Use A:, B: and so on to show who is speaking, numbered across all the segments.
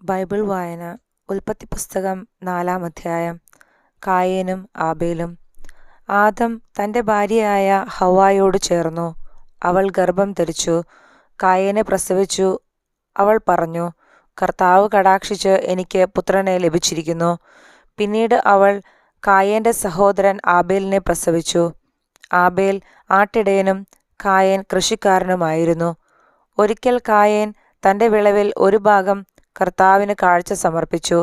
A: Bible വായന. ഉൽപ്പത്തി പുസ്തകം 4-ാം അധ്യായം. കായേനും ആബേലും. ആദം തൻ്റെ ഭാര്യയായ ഹവ്വായോട് ചേർന്നു. അവൾ ഗർഭം ധരിച്ചു, കായേനെ പ്രസവിച്ചു. അവൾ പറഞ്ഞു, കർത്താവ് കടാക്ഷിച്ച് എനിക്ക് പുത്രനെ ലഭിച്ചിരിക്കുന്നു. പിന്നീട് അവൾ കായേൻ്റെ സഹോദരൻ ആബേലിനെ പ്രസവിച്ചു. ആബേൽ ആട്ടിടയനും കായേൻ കൃഷിക്കാരനുമായിരുന്നു. ഒരിക്കൽ കായേൻ തൻ്റെ വിളവിൽ ഒരു ഭാഗം കർത്താവിന് കാഴ്ച സമർപ്പിച്ചു.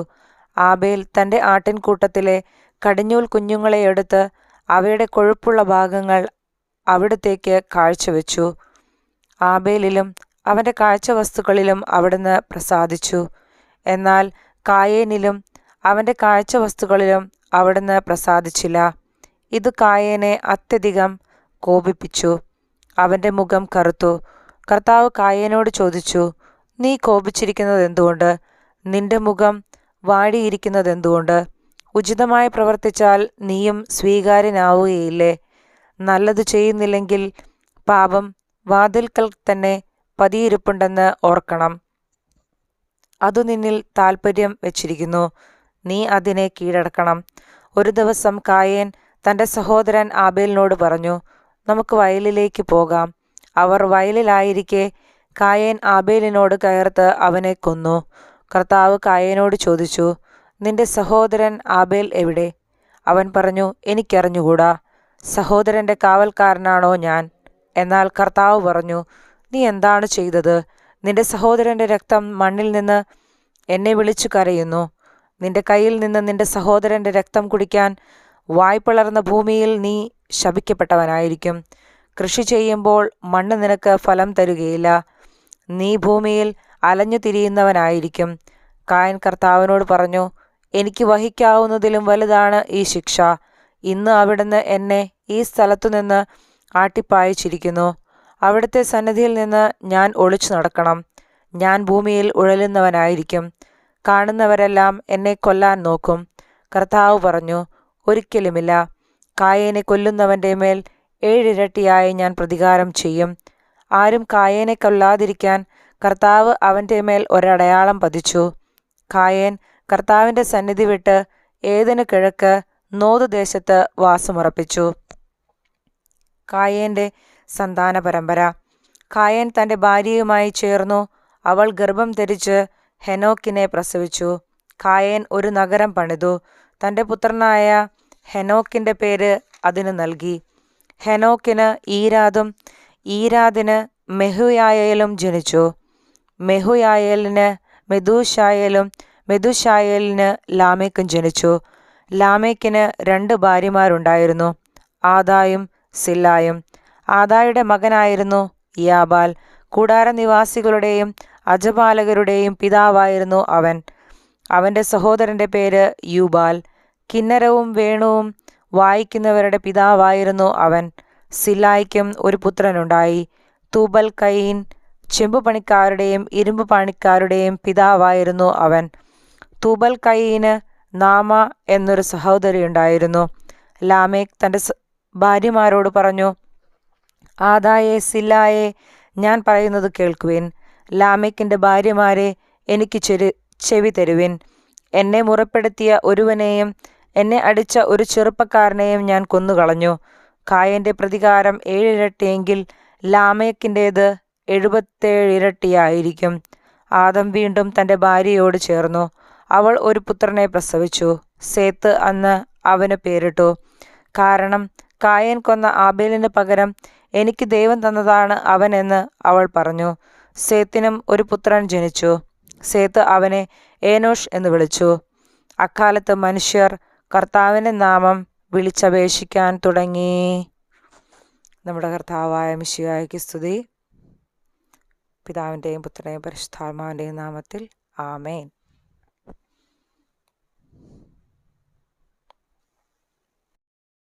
A: ആബേൽ തൻ്റെ ആട്ടിൻകൂട്ടത്തിലെ കടിഞ്ഞൂൽ കുഞ്ഞുങ്ങളെ എടുത്ത് അവയുടെ കൊഴുപ്പുള്ള ഭാഗങ്ങൾ അവിടത്തേക്ക് കാഴ്ചവെച്ചു. ആബേലിലും അവൻ്റെ കാഴ്ചവസ്തുക്കളിലും അവിടുന്ന് പ്രസാദിച്ചു. എന്നാൽ കായേനിലും അവൻ്റെ കാഴ്ചവസ്തുക്കളിലും അവിടുന്ന് പ്രസാദിച്ചില്ല. ഇത് കായേനെ അത്യധികം കോപിപ്പിച്ചു. അവൻ്റെ മുഖം കറുത്തു. കർത്താവ് കായേനോട് ചോദിച്ചു, നീ കോപിച്ചിരിക്കുന്നത് എന്തുകൊണ്ട്? നിന്റെ മുഖം വാടിയിരിക്കുന്നത് എന്തുകൊണ്ട്? ഉചിതമായി പ്രവർത്തിച്ചാൽ നീയും സ്വീകാര്യനാവുകയില്ലേ? നല്ലത് ചെയ്യുന്നില്ലെങ്കിൽ പാപം വാതിൽക്കൽ തന്നെ പതിയിരിപ്പുണ്ടെന്ന് ഓർക്കണം. അതു നിന്നിൽ താൽപ്പര്യം വെച്ചിരിക്കുന്നു, നീ അതിനെ കീഴടക്കണം. ഒരു ദിവസം കായേൻ തൻ്റെ സഹോദരൻ ആബേലിനോട് പറഞ്ഞു, നമുക്ക് വയലിലേക്ക് പോകാം. അവർ വയലിലായിരിക്കെ കായേൻ ആബേലിനോട് കയർത്ത് അവനെ കൊന്നു. കർത്താവ് കായേനോട് ചോദിച്ചു, നിന്റെ സഹോദരൻ ആബേൽ എവിടെ? അവൻ പറഞ്ഞു, എനിക്കറിഞ്ഞുകൂടാ. സഹോദരൻ്റെ കാവൽക്കാരനാണോ ഞാൻ? എന്നാൽ കർത്താവ് പറഞ്ഞു, നീ എന്താണ് ചെയ്തത്? നിന്റെ സഹോദരൻ്റെ രക്തം മണ്ണിൽ നിന്ന് എന്നെ വിളിച്ചു കരയുന്നു. നിന്റെ കയ്യിൽ നിന്ന് നിന്റെ സഹോദരൻ്റെ രക്തം കുടിക്കാൻ വായ്പിളർന്ന ഭൂമിയിൽ നീ ശപിക്കപ്പെട്ടവനായിരിക്കും. കൃഷി ചെയ്യുമ്പോൾ മണ്ണ് നിനക്ക് ഫലം തരുകയില്ല. നീ ഭൂമിയിൽ അലഞ്ഞു തിരിയുന്നവനായിരിക്കും. കായൻ കർത്താവിനോട് പറഞ്ഞു, എനിക്ക് വഹിക്കാവുന്നതിലും വലുതാണ് ഈ ശിക്ഷ. ഇന്ന് അവിടുന്ന് എന്നെ ഈ സ്ഥലത്തുനിന്ന് ആട്ടിപ്പായിച്ചിരിക്കുന്നു. അവിടുത്തെ സന്നിധിയിൽ നിന്ന് ഞാൻ ഒളിച്ചു നടക്കണം. ഞാൻ ഭൂമിയിൽ ഉഴലുന്നവനായിരിക്കും. കാണുന്നവരെല്ലാം എന്നെ കൊല്ലാൻ നോക്കും. കർത്താവ് പറഞ്ഞു, ഒരിക്കലുമില്ല. കായേനെ കൊല്ലുന്നവൻ്റെ മേൽ 7 ഇരട്ടിയായി ഞാൻ പ്രതികാരം ചെയ്യും. ആരും കായേനെ കൊല്ലാതിരിക്കാൻ കർത്താവ് അവൻ്റെ മേൽ ഒരടയാളം പതിച്ചു. കായേൻ കർത്താവിൻ്റെ സന്നിധി വിട്ട് ഏദെന് കിഴക്ക് നോദ് ദേശത്ത് വാസമുറപ്പിച്ചു. കായേൻ്റെ സന്താന പരമ്പര. കായേൻ തൻ്റെ ഭാര്യയുമായി ചേർന്നു. അവൾ ഗർഭം ധരിച്ച് ഹെനോക്കിനെ പ്രസവിച്ചു. കായേൻ ഒരു നഗരം പണിതു. തൻ്റെ പുത്രനായ ഹെനോക്കിൻ്റെ പേര് അതിനു നൽകി. ഹെനോക്കിന് ഈരാദും ഈരാദിന് മെഹുയായേലും ജനിച്ചു. മെഹുയായേലിന് മെഥൂശായേലും മെഥൂശായേലിന് ലാമേക്കും ജനിച്ചു. ലാമേക്കിന് 2 ഭാര്യമാരുണ്ടായിരുന്നു, ആദായും സില്ലായും. ആദായുടെ മകനായിരുന്നു യാബാൽ. കൂടാര നിവാസികളുടെയും അജപാലകരുടെയും പിതാവായിരുന്നു അവൻ. അവൻ്റെ സഹോദരൻ്റെ പേര് യൂബാൽ. കിന്നരവും വേണുവും വായിക്കുന്നവരുടെ പിതാവായിരുന്നു അവൻ. സില്ലായ്ക്കും ഒരു പുത്രനുണ്ടായി. തൂബൽ കയീൻ ചെമ്പുപണിക്കാരുടെയും ഇരുമ്പ് പണിക്കാരുടെയും പിതാവായിരുന്നു അവൻ. തൂബൽ കയീന് നാമ എന്നൊരു സഹോദരിയുണ്ടായിരുന്നു. ലാമേക്ക് തൻ്റെ ഭാര്യമാരോട് പറഞ്ഞു, ആദായെ സില്ലായെ, ഞാൻ പറയുന്നത് കേൾക്കുവിൻ. ലാമേക്കിൻ്റെ ഭാര്യമാരെ, എനിക്ക് ചെവി തരുവിൻ. എന്നെ മുറപ്പെടുത്തിയ ഒരുവനെയും എന്നെ അടിച്ച ഒരു ചെറുപ്പക്കാരനെയും ഞാൻ കൊന്നുകളഞ്ഞു. കായൻ്റെ പ്രതികാരം 7 ഇരട്ടിയെങ്കിൽ ലാമേക്കിൻ്റേത് 77 ഇരട്ടിയായിരിക്കും. ആദം വീണ്ടും തൻ്റെ ഭാര്യയോട് ചേർന്നു. അവൾ ഒരു പുത്രനെ പ്രസവിച്ചു. സേത്ത് അന്ന് അവന് പേരിട്ടു. കാരണം കായേൻ കൊന്ന ആബേലിന് പകരം എനിക്ക് ദൈവം തന്നതാണ് അവൻ എന്ന് അവൾ പറഞ്ഞു. സേത്തിനും ഒരു പുത്രൻ ജനിച്ചു. സേത്ത് അവനെ ഏനോഷ് എന്ന് വിളിച്ചു. അക്കാലത്ത് മനുഷ്യർ കർത്താവിൻ്റെ നാമം വിളിച്ചപേക്ഷിക്കാൻ തുടങ്ങി. നമ്മുടെ കർത്താവായ മിശിഹായ്ക്ക് സ്തുതി. പിതാവിൻ്റെയും പുത്രൻ്റെയും പരിശുദ്ധാത്മാവിൻ്റെയും നാമത്തിൽ ആമേൻ.